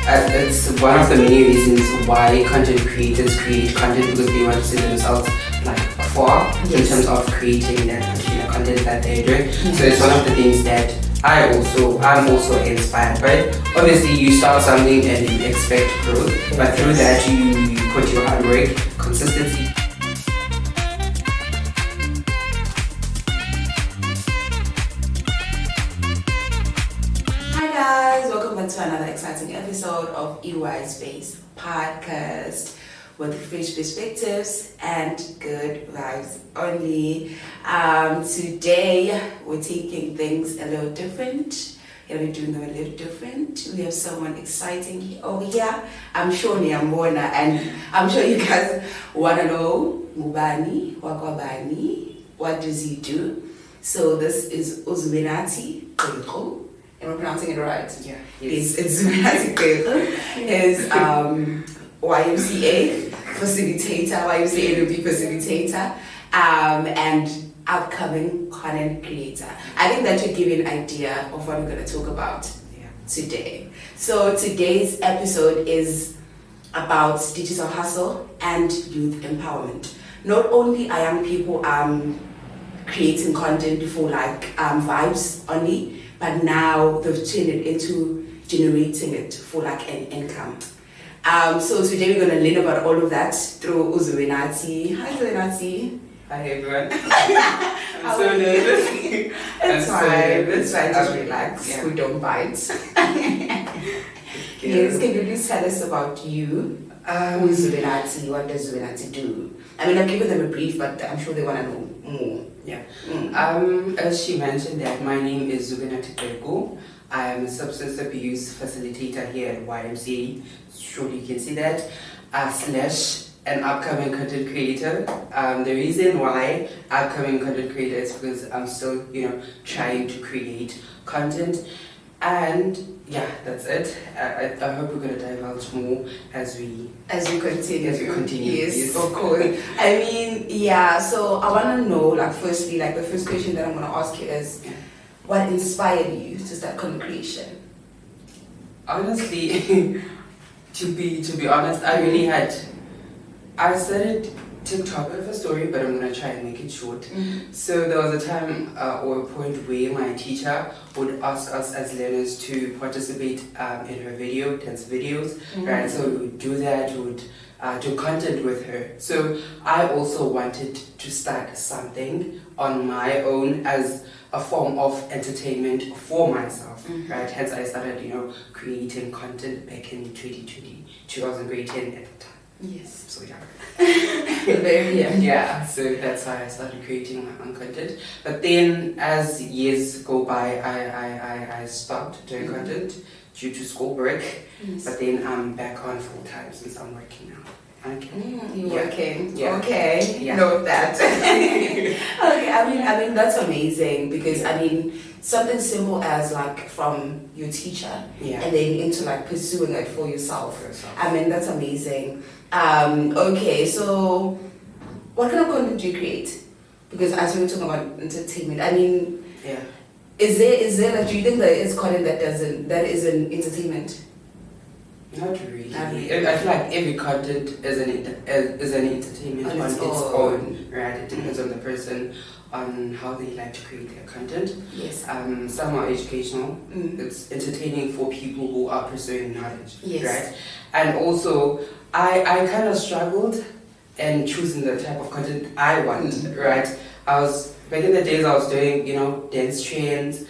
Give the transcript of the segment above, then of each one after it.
It's one of the many reasons why content creators create content, because they want to see themselves like afar in terms of creating that particular content that they're doing. So it's one of the things that I'm also inspired by. Obviously, you start something and you expect growth, but through that you put your hard work, consistency. Hi guys, welcome back to another exciting episode of EY Space Podcast with fresh perspectives and good vibes only. Today we're taking things a little different. We're doing them a little different. We have someone exciting over here. I'm sure Niambona, and I'm sure you guys want to know Mubani, Wakwabani, what does he do? So this is Uzminati Kweku. Am I pronouncing it right? Yeah. Yes. It's Monetizing. His YMCA facilitator, YMCA facilitator, and upcoming content creator. I think that should give you an idea of what we're going to talk about today. So today's episode is about digital hustle and youth empowerment. Not only are young people creating content for vibes only, but now they've turned it into generating it for like an income. So today we're going to learn about all of that through Uzwenati. Hi Uzwenati. Hi everyone. I'm so nervous. It's fine. It's fine. Just relax. Yeah. We don't bite. Yes. Can you please tell us about you? Who's Uzwenati? What does Uzwenati do? I mean, I've given them a brief, but I'm sure they want to know more. Yeah. As she mentioned that my name is Zubinati Kweku. I am a substance abuse facilitator here at YMCA. Surely you can see that. Slash an upcoming content creator. The reason why upcoming content creator is because I'm still, trying to create content. And yeah, that's it. I hope we're gonna divulge more as we continue. Yes, of course. I mean, yeah. So I want to know, firstly, the first question that I'm gonna ask you is, what inspired you to start content creation? Honestly, to be honest, I started TikTok with a story, but I'm gonna try and make it short. Mm-hmm. So there was a time or a point where my teacher would ask us as learners to participate in her dance videos, right? So we would do that, we would do content with her. So I also wanted to start something on my own as a form of entertainment for myself, right? Hence I started, creating content back in 2020. I was in grade 10 at the time. Yes. So yeah. Very young. Yeah, so that's why I started creating my own content. But then as years go by, I stopped doing content due to school break. Yes. But then I'm back on full time since I'm working now. Okay. You're working. Yeah. Okay. Yeah. Note that. Okay. I mean that's amazing because something simple as from your teacher and then into pursuing it for yourself. I mean that's amazing. Okay, so what kind of content do you create? Because as we were talking about entertainment, is there do you think there is content that isn't entertainment? Not really. I feel like every content is an entertainment on its own, right? It depends on the person, on how they like to create their content. Yes. Some are educational. It's entertaining for people who are pursuing knowledge, right? And also, I kind of struggled in choosing the type of content I want, right? Back in the days I was doing, dance trends,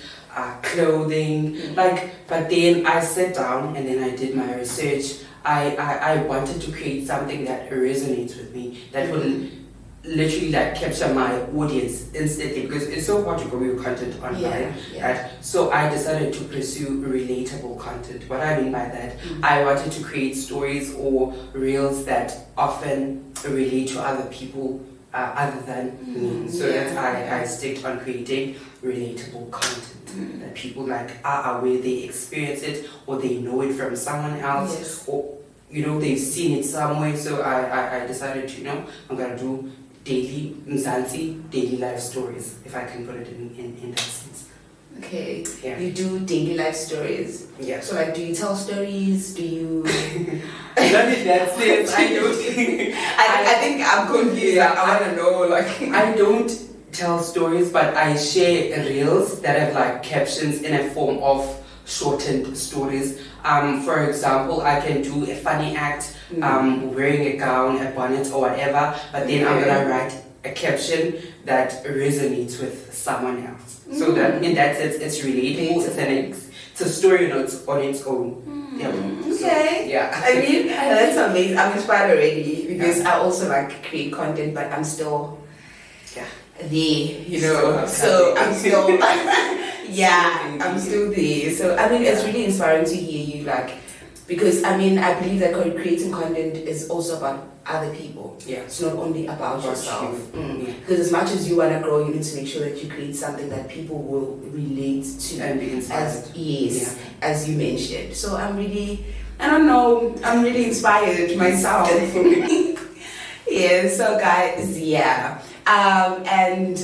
clothing, but then I sat down and then I did my research. I wanted to create something that resonates with me, that will literally capture my audience instantly, because it's so hard to grow your content online, right? So I decided to pursue relatable content. What I mean by that, I wanted to create stories or reels that often relate to other people other than me. So that's why I stick on creating relatable content that people are aware they experience it or they know it from someone else, or they've seen it somewhere. So I decided to I'm gonna do daily life stories, if I can put it in that sense. Okay, stories. Yeah. You do daily life stories. Yeah. So like, do you tell stories? Do you? Not in that sense. I don't. I think I'm confused. Yeah, like, I want to know. Like, I don't tell stories, but I share reels that have like captions in a form of shortened stories. For example, I can do a funny act, wearing a gown, a bonnet, or whatever, but then I'm gonna write a caption that resonates with someone else. So that in that sense, it's relatable. It's a story on its own. Yeah. Okay. So, yeah. I mean, that's amazing. I'm inspired already because I also like create content, but I'm still there, So I'm still, I'm still there. So I mean, it's really inspiring to hear you, like, because I mean, I believe that creating content is also about other people. Yeah. It's not only about yourself. Yeah. Because as much as you want to grow, you need to make sure that you create something that people will relate to And be inspired. As you mentioned. So I'm really inspired myself. Yeah, so guys, and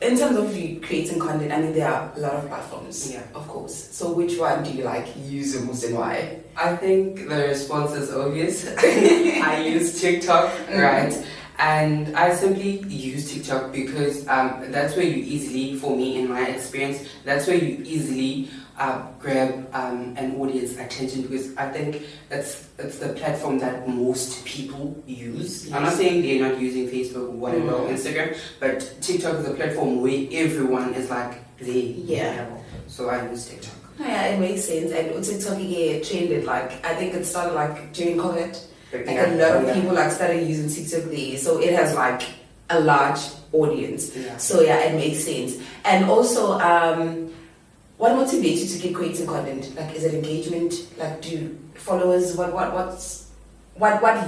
in terms of you creating content, I mean, there are a lot of platforms, of course. So which one do you like use the most and why? I think the response is obvious. I use TikTok, right? And I simply use TikTok because that's where you easily, for me in my experience, that's where you easily grab an audience attention, because I think it's the platform that most people use. I'm not saying they're not using Facebook or whatever or Instagram, but TikTok is a platform where everyone is like there. So I use TikTok. Yeah, it makes sense. And TikTok trended, like, I think it started like during COVID. Like a lot of people like started using TikTok there, so it has like a large audience. So it makes sense. And also, what motivates you to keep creating content? Like, is it engagement? Like, do followers? What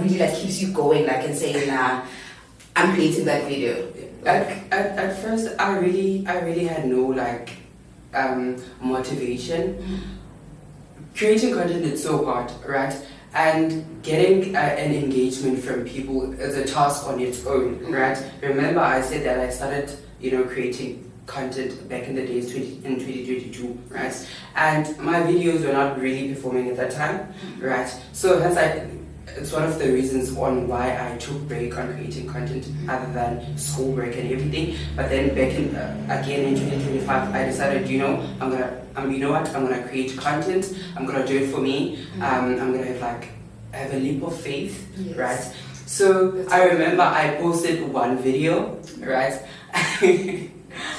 really like keeps you going? Like, and saying, I'm creating that video. Like at first, I really had no like motivation. Creating content is so hard, right? And getting an engagement from people is a task on its own, right? Remember, I said that I started, creating content back in the days in 2022, right? And my videos were not really performing at that time, right? So it's one of the reasons on why I took break on creating content other than schoolwork and everything. But then back in again in 2025, I decided, I'm gonna create content. I'm gonna do it for me. I'm gonna have a leap of faith, right? So I remember I posted one video, right?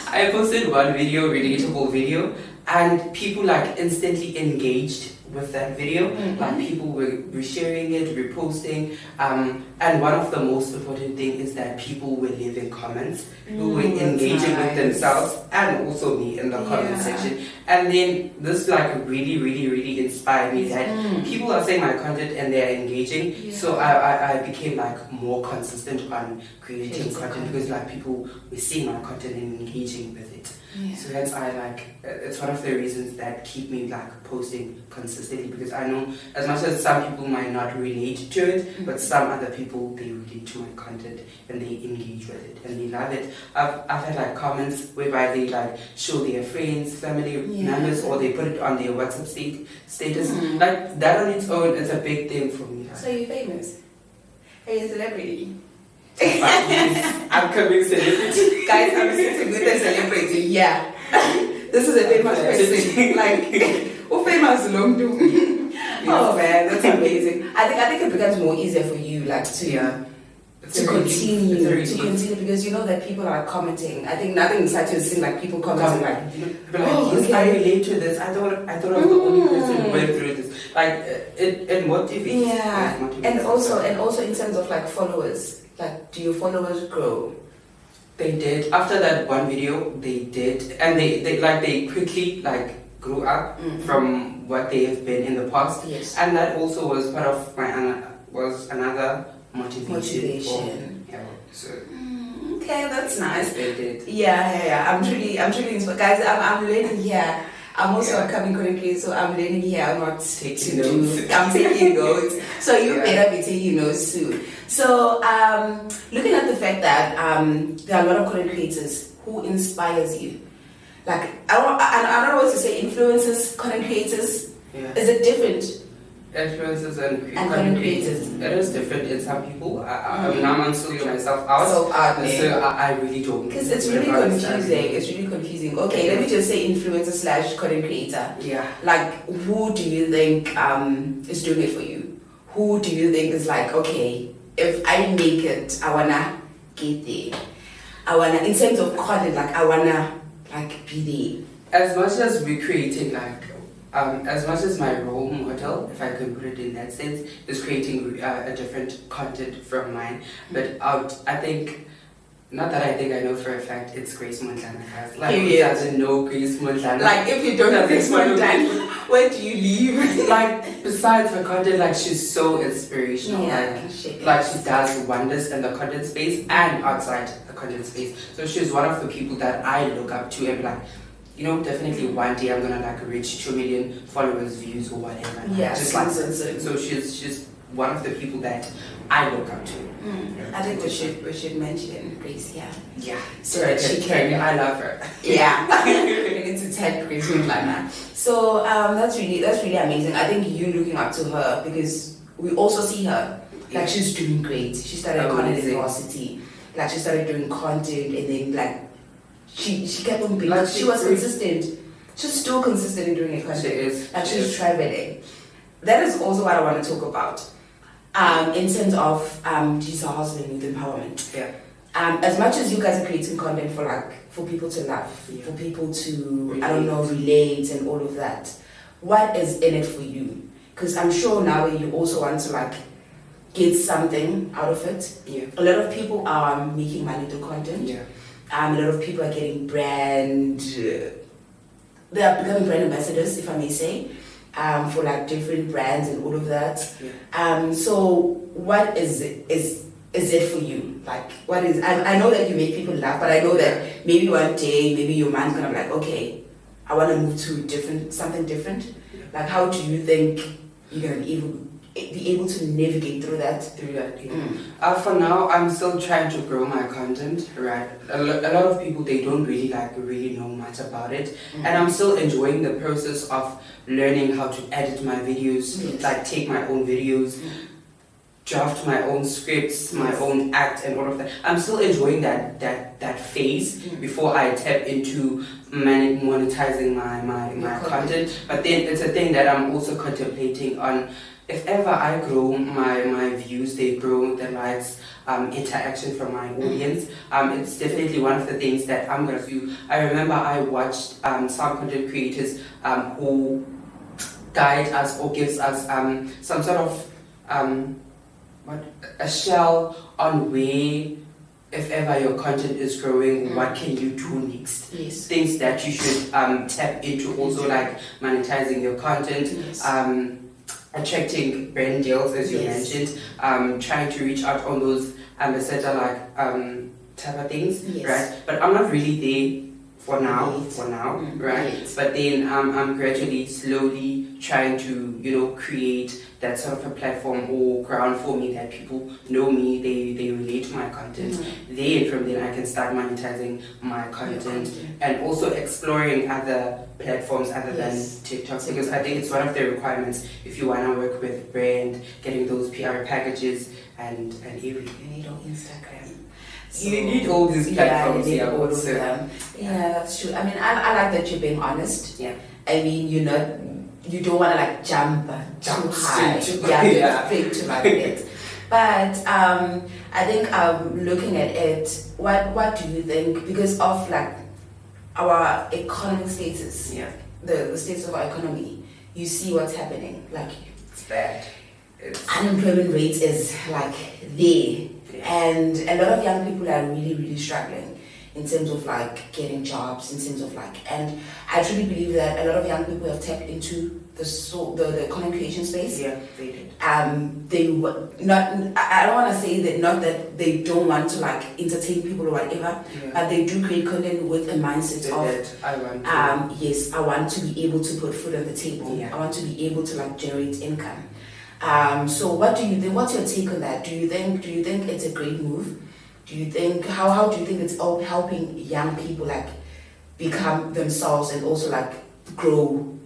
I posted one video, relatable video, and people like instantly engaged with that video. Like people were resharing it, reposting, and one of the most important things is that people were leaving comments, who were engaging with themselves and also me in the comment section. And then this like really, really, really inspired me that people are saying my content and they're engaging. So I became like more consistent on creating content because like people were seeing my content and engaging with it. So hence it's one of the reasons that keep me like posting consistently, because I know as much as some people might not relate to it, but some other people, they relate to my content and they engage with it and they love it. I've had like comments whereby they like show their friends, family members, or they put it on their WhatsApp status. Like that on its own is a big thing for me. So you're famous? Are you a celebrity? I'm coming celebrity. Guys, I'm sitting with a celebrity. Yeah. This is a famous person. Like, who famous long do? Oh man, that's amazing. I think it becomes more easier for you, like to continue because you know that people are commenting. I think nothing exciting to see like people commenting I relate to this. I thought I was the only person who went through this. Like it motivates. Yeah, and also in terms of like followers. Like, do your followers grow? They did. After that one video, they did, and they quickly like grew up from what they have been in the past. Yes. And that also was part of was another motivation. So. Okay, that's nice. They did. Yeah. I'm truly inspired, guys. I'm learning here. I'm also a coming content creator, so I'm learning here. I'm not taking notes. I'm taking notes. So you better be taking notes soon. So looking at the fact that there are a lot of content creators, who inspires you? Like I don't know what to say influencers, content creators? Yeah. Is it different? Influencers and content creators. It is different in some people. I'm still myself out. So I really don't. Because it's really confusing. It's really confusing. Okay, let me just say influencer / content creator. Yeah. Like, who do you think is doing it for you? Who do you think is like, okay, if I make it, I wanna get there. I wanna, in terms of content, like I wanna like be there. As much as we're creating as much as my role model, if I could put it in that sense, is creating a different content from mine. But I think, not that I think I know for a fact, it's Grace Montana, guys. Like, who doesn't know Grace Montana? Like, if you don't know Grace Montana, where do you leave? Like, besides her content, like, she's so inspirational. Yeah, she does wonders in the content space and outside the content space. So she's one of the people that I look up to and like, you know, definitely one day I'm gonna like reach 2 million followers, views, or whatever. Yeah, just like so she's one of the people that I look up to. I think we should mention Grace, yeah. So that she can. I love her. Yeah, we need to tag Grace Montana. So that's really amazing. I think you looking up to her because we also see her like she's doing great. She started content university, like she started doing content and then like. She kept on being like she was consistent. She's still consistent in doing her content. She is. Like she's traveling. That is also what I want to talk about. In terms of digital husband youth empowerment. Yeah. As much as you guys are creating content for people to love, for people to relate and all of that, what is in it for you? Because I'm sure now you also want to like get something out of it. Yeah. A lot of people are making money through content. Yeah. A lot of people are getting they are becoming brand ambassadors, if I may say, for like different brands and all of that. Yeah. So what is it for you? Like, what is, I know that you make people laugh, but I know that maybe one day, maybe your mind's gonna be like, okay, I want to move to something different. Yeah. Like, how do you think you're gonna be able to navigate through that? Yeah. For now, I'm still trying to grow my content, right? A lot of people, they don't really know much about it. And I'm still enjoying the process of learning how to edit my videos, like take my own videos, draft my own scripts, my own act and all of that. I'm still enjoying that phase before I tap into monetizing my content. But then it's a thing that I'm also contemplating on. If ever I grow my views, they grow the likes, interaction from my audience, it's definitely one of the things that I'm going to do. I remember I watched some content creators who guide us or gives us some sort of a shell on where, if ever your content is growing, what can you do next? Yes. Things that you should tap into, also like monetizing your content. Yes. Attracting brand deals, as you mentioned, trying to reach out on those ambassador type of things, right? But I'm not really there for now, right? But then I'm gradually, slowly trying to, create that sort of a platform or ground for me that people know me, they relate to my content. Then from then I can start monetizing my content and also exploring other platforms other than TikTok, because I think it's one of the requirements if you want to work with brand, getting those PR packages and everything. You need on Instagram. So, you need all these platforms. Yeah, all of them. Yeah, that's true. I mean, I like that you're being honest. Yeah. I mean, you don't want to like jump too high. Straight to like it. But I think looking at it, what do you think? Because of like our economic status, the status of our economy, you see what's happening. Like, it's bad. Unemployment rate is like there. And a lot of young people are really, really struggling in terms of like getting jobs, in terms of like, and I truly believe that a lot of young people have tapped into the content creation space. Yeah, they did. They not. I don't want to say that, not that they don't want to like entertain people or whatever, but they do create content with a mindset of yes, I want to be able to put food on the table. I want to be able to like generate income. So what do you think? What's your take on that? Do you think it's a great move? Do you think how do you think it's all helping young people like become themselves and also like grow?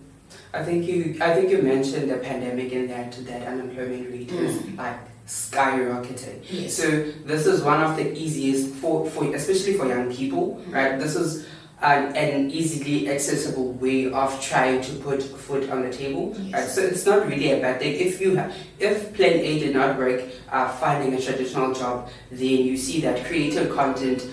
I think you mentioned the pandemic and that unemployment rate is like skyrocketing. Yes. So this is one of the easiest for especially for young people, right? This is an easily accessible way of trying to put food on the table. Yes. Right? So it's not really a bad thing. If plan A did not work, finding a traditional job, then you see that creating content,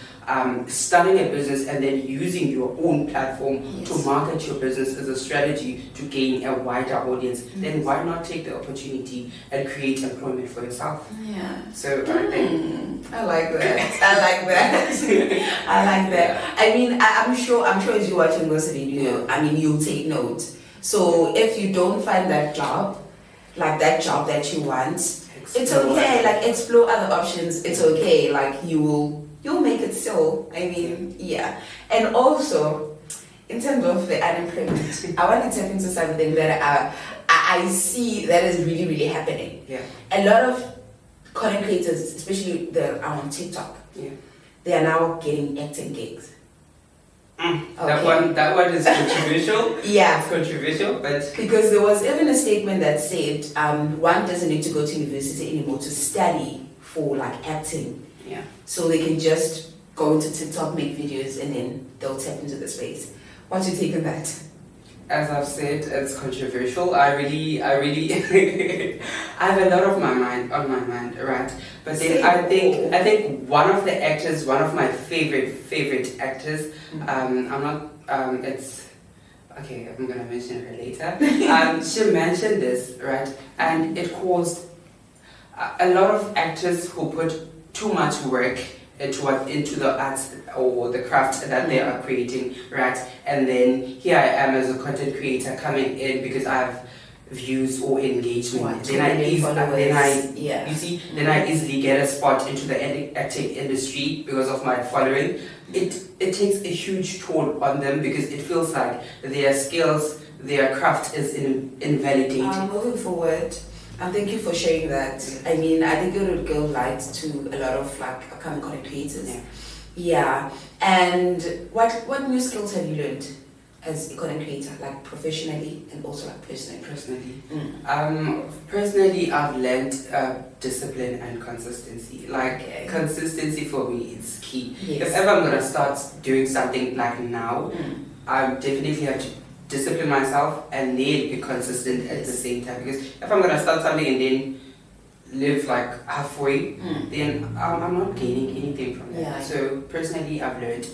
starting a business and then using your own platform to market your business as a strategy to gain a wider audience, then why not take the opportunity and create employment for yourself? Yeah. So I think I like that. I like that. I like that. I mean, I'm sure as you're watching this video, I mean, you'll take note. So if you don't find that job, like that job that you want, it's okay. Like explore other options. It's okay. Like you'll make it still. I mean, yeah. And also, in terms of the unemployment, I want to tap into something that I see that is really, really happening. Yeah. A lot of content creators, especially that are on TikTok, they are now getting acting gigs. Okay. That one is controversial. Yeah. It's controversial, but because there was even a statement that said one doesn't need to go to university anymore to study for like acting. Yeah. So they can just go into TikTok, make videos, and then they'll tap into the space. What's your take on that? As I've said, it's controversial. I really I have a lot on my mind, right? But then I think one of the actors, one of my favorite actors, I'm not it's okay, I'm gonna mention her later. She mentioned this, right? And it caused a lot of actors who put too much work into the arts or the craft that they are creating, right? And then here I am as a content creator coming in because I have views or engagement. Then I easily get a spot into the acting industry because of my following. It takes a huge toll on them because it feels like their skills, their craft is invalidated. Moving forward. And thank you for sharing that. I mean, I think it would go light to a lot of like upcoming content creators. Yeah. And what new skills have you learned as a content creator, like professionally and also like personally? Personally, I've learned discipline and consistency. Like consistency for me is key. Yes. If ever I'm gonna start doing something like now, I definitely have to discipline myself and then be consistent at the same time, because if I'm gonna start something and then live like halfway, then I'm not gaining anything from that. So personally, I've learned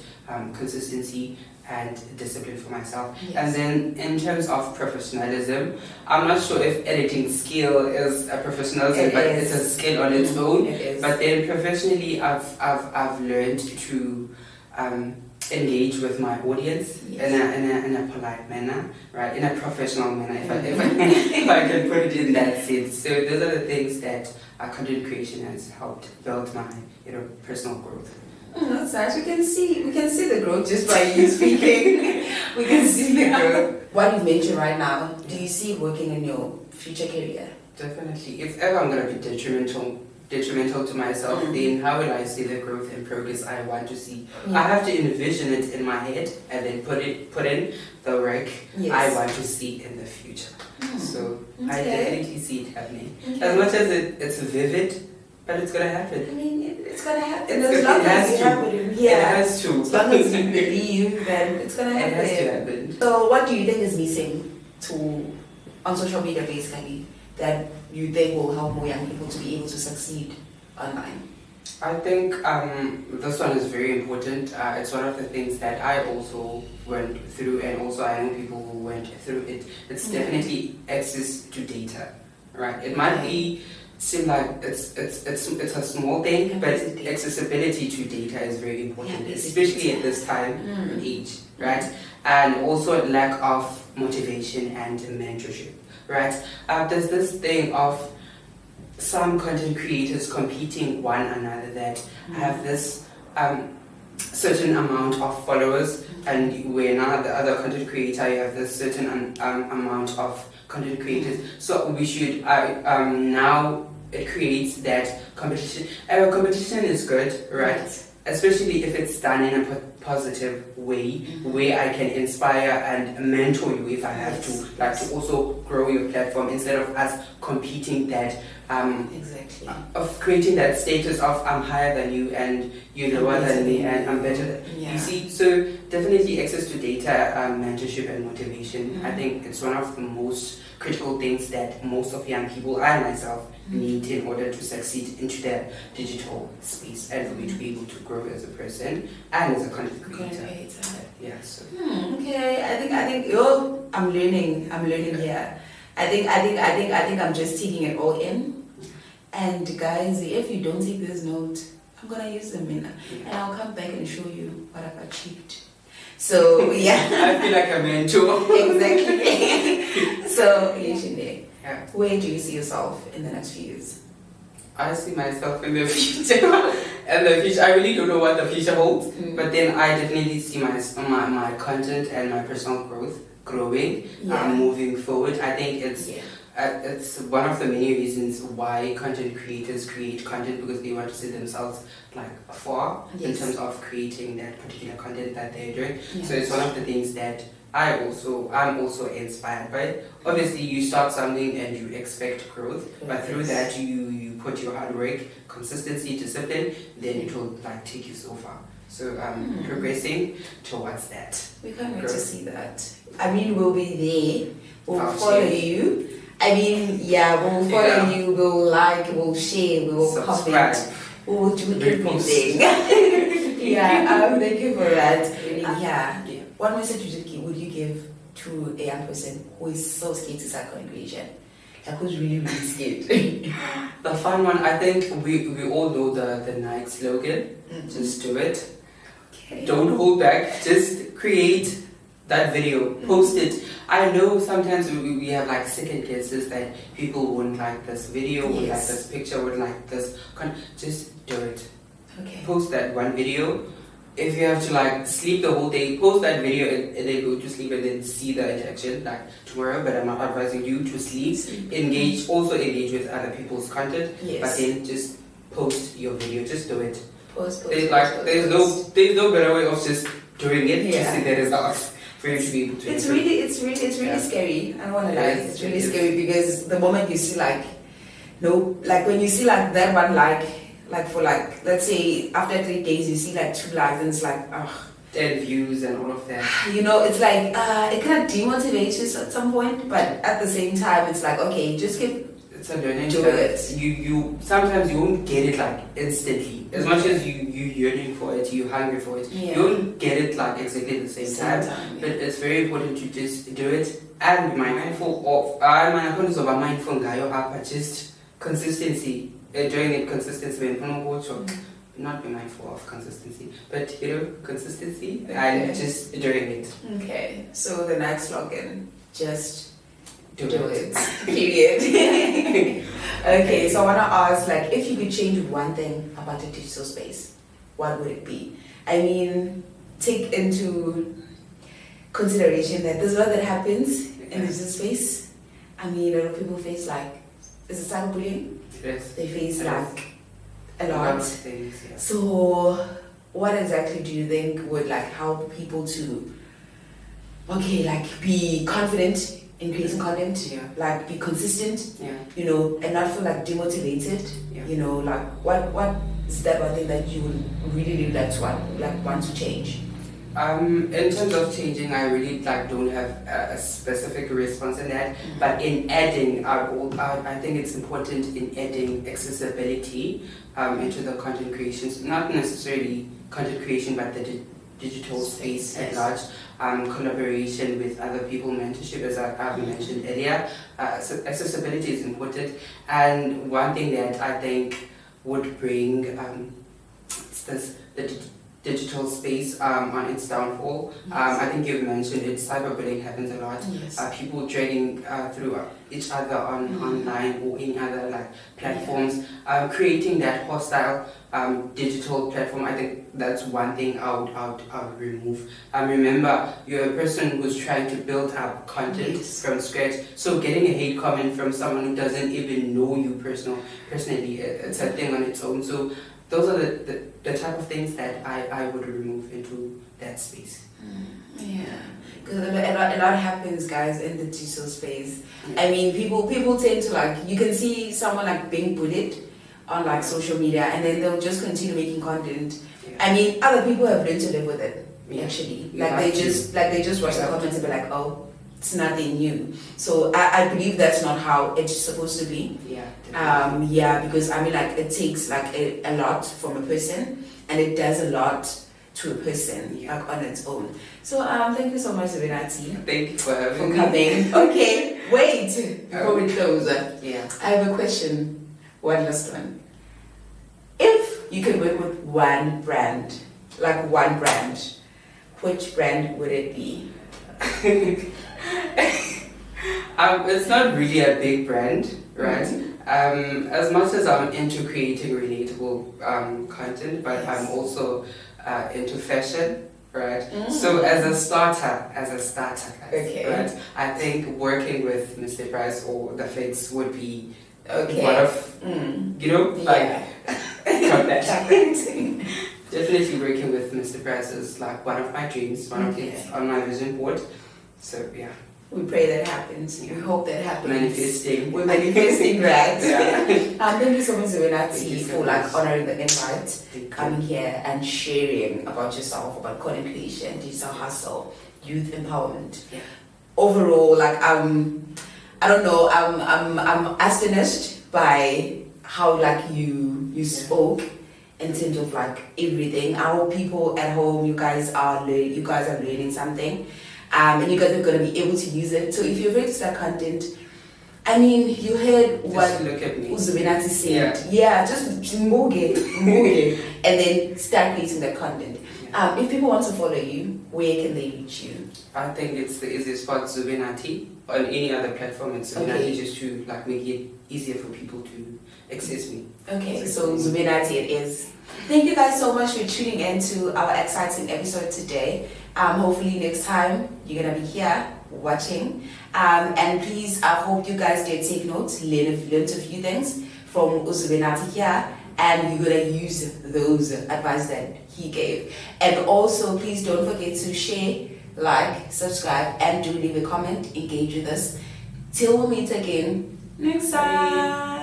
consistency and discipline for myself. And then in terms of professionalism, I'm not sure if editing skill is a professionalism, but it's a skill on its own. But then professionally, I've learned to engage with my audience in a polite manner, right? In a professional manner, if I can put it in that sense. So those are the things that content creation has helped build my personal growth. That's nice. We can see the growth just by you speaking. We can see the growth. What you mentioned right now, do you see it working in your future career? Definitely. If ever I'm going to be detrimental to myself, then how will I see the growth and progress I want to see? I have to envision it in my head and then put in the work I want to see in the future. So I definitely see it happening. As much as it's vivid, but it's gonna happen. I mean, it's gonna happen. As long as you have it. It has to. As long as you believe, then it's gonna happen. It has to happen. So what do you think is missing on social media basically that you think will help more young people to be able to succeed online? I think this one is very important. It's one of the things that I also went through, and also I know people who went through it. It's definitely access to data, right? It might seem like it's a small thing, but accessibility to data is very important, especially at this time and age, right? And also lack of motivation and mentorship, right? There's this thing of some content creators competing one another that have this certain amount of followers, and when the other content creator you have this certain amount of content creators. So we should now it creates that competition. Competition is good, right? Especially if it's done in a positive way where I can inspire and mentor you if I have to, like to also grow your platform instead of us competing that exactly of creating that status of I'm higher than you and you're lower than me and I'm better than you see. So definitely access to data, mentorship and motivation. I think it's one of the most critical things that most of young people, I myself, need in order to succeed into the digital space and for me to be able to grow as a person and as a content creator. Yeah. So. Okay. I think I'm learning here. I think I'm just taking it all in. And guys, if you don't take this note, I'm gonna use them and I'll come back and show you what I've achieved. So yeah. I feel like a mentor. Exactly. So where do you see yourself in the next few years? I see myself in the future. I really don't know what the future holds, but then I definitely see my content and my personal growth growing, moving forward. I think it's one of the many reasons why content creators create content, because they want to see themselves like afar in terms of creating that particular content that they're doing. So it's one of the things that I'm also inspired by. Obviously, you start something and you expect growth, but through that you put your hard work, consistency, discipline, then it will like take you so far. So progressing towards that. We can't wait to see that. I mean, we'll be there. We'll follow you. I mean, we'll follow you. We'll like, we'll share, we will subscribe. Comment. We will do everything. Thank you for that. What message would you give to a young person who is so scared to start content creation? Like, who's really, really scared? The fun one, I think we all know the Nike slogan. Just do it. Okay. Don't hold back. Just create that video. Post it. I know sometimes we have like second guesses that people wouldn't like this video, wouldn't like this picture, wouldn't like this. Just do it. Okay. Post that one video. If you have to like sleep the whole day, post that video and then go to sleep and then see the interaction like tomorrow. But I'm not advising you to sleep. Engage with other people's content. But then just post your video. Just do it. There's no better way of just doing it to see the results. For you to be able to. It's really scary. I don't want to lie. It's really scary because the moment you see when you see like that one like for like, let's say after 3 days you see like 2 likes and it's like 10 views and all of that. It's like it kind of demotivates you at some point, but at the same time it's like, okay, just it's a learning curve. You sometimes you won't get it like instantly. As much as you yearning for it, you hungry for it, you won't get it like exactly at the same time. But it's very important to just do it and be mindful of just consistency. Doing it consistency, not be mindful of consistency, but consistency and just doing it. Okay, so the next slogan, just do it. Period. Okay, so I want to ask, like, if you could change one thing about the digital space, what would it be? I mean, take into consideration that there's a lot that happens in the digital space. I mean, a lot of people face is it cyberbullying? Yes. They face a lot of things. Yeah. So, what exactly do you think would help people to, be confident in creating content, be consistent, and not feel demotivated? What is that one thing that you would really like to want to change? In terms of changing, I really don't have a specific response in that. But in adding, I think it's important in adding accessibility into the content creations. Not necessarily content creation, but the digital space at large. Collaboration with other people, mentorship, as I've mentioned earlier. So accessibility is important. And one thing that I think would bring the digital space on its downfall. I think you've mentioned it. Cyberbullying happens a lot. People dragging through each other online or any other platforms, creating that hostile digital platform. I think that's one thing I would remove. Remember, you're a person who's trying to build up content from scratch. So getting a hate comment from someone who doesn't even know you personally, it's a thing on its own. So those are the type of things that I would remove into that space. Yeah, because a lot happens, guys, in the digital space. I mean, people tend to like, you can see someone like being bullied on like social media, and then they'll just continue making content. I mean, other people have learned to live with it. Actually, they just watch the comments and be like, oh, it's nothing new. So I believe that's not how it's supposed to be. Because I mean, like, it takes like a lot from a person, and it does a lot to a person, like, on its own. So thank you so much, Zubinati. Thank you for having me. Coming. Okay, wait before we close. I have a question. One last one. If you could work with one brand, which brand would it be? It's not really a big brand, right? As much as I'm into creating relatable content, but I'm also into fashion, right? So as a starter, guys, right? I think working with Mr. Price or the Figs would be one of, definitely working with Mr. Price is like one of my dreams, one of it's on my vision board. So yeah. We pray that happens. We hope that happens. Manifesting. We're manifesting, right? Thank you so much, Zubinati, for like honoring the invite, coming here and sharing about yourself, about content creation, digital hustle, youth empowerment. Overall, like I don't know, I'm astonished by how like you spoke in terms of like everything. I hope people at home, you guys are learning something. And you guys are going to be able to use it. So if you're ready to start content, I mean, you heard what Uzubinati said. Just move it, and then start creating the content. If people want to follow you, where can they reach you? I think it's the easiest part, Zubinati. On any other platform, it's Zubinati, just to like make it easier for people to access me. Okay, so Zubinati it is. Thank you guys so much for tuning in to our exciting episode today. Hopefully next time you're gonna be here watching. And please, I hope you guys did take notes, learned a few things from Uzubinati here, and you're gonna use those advice that he gave. And also, please don't forget to share, like, subscribe, and do leave a comment. Engage with us. Till we meet again next time.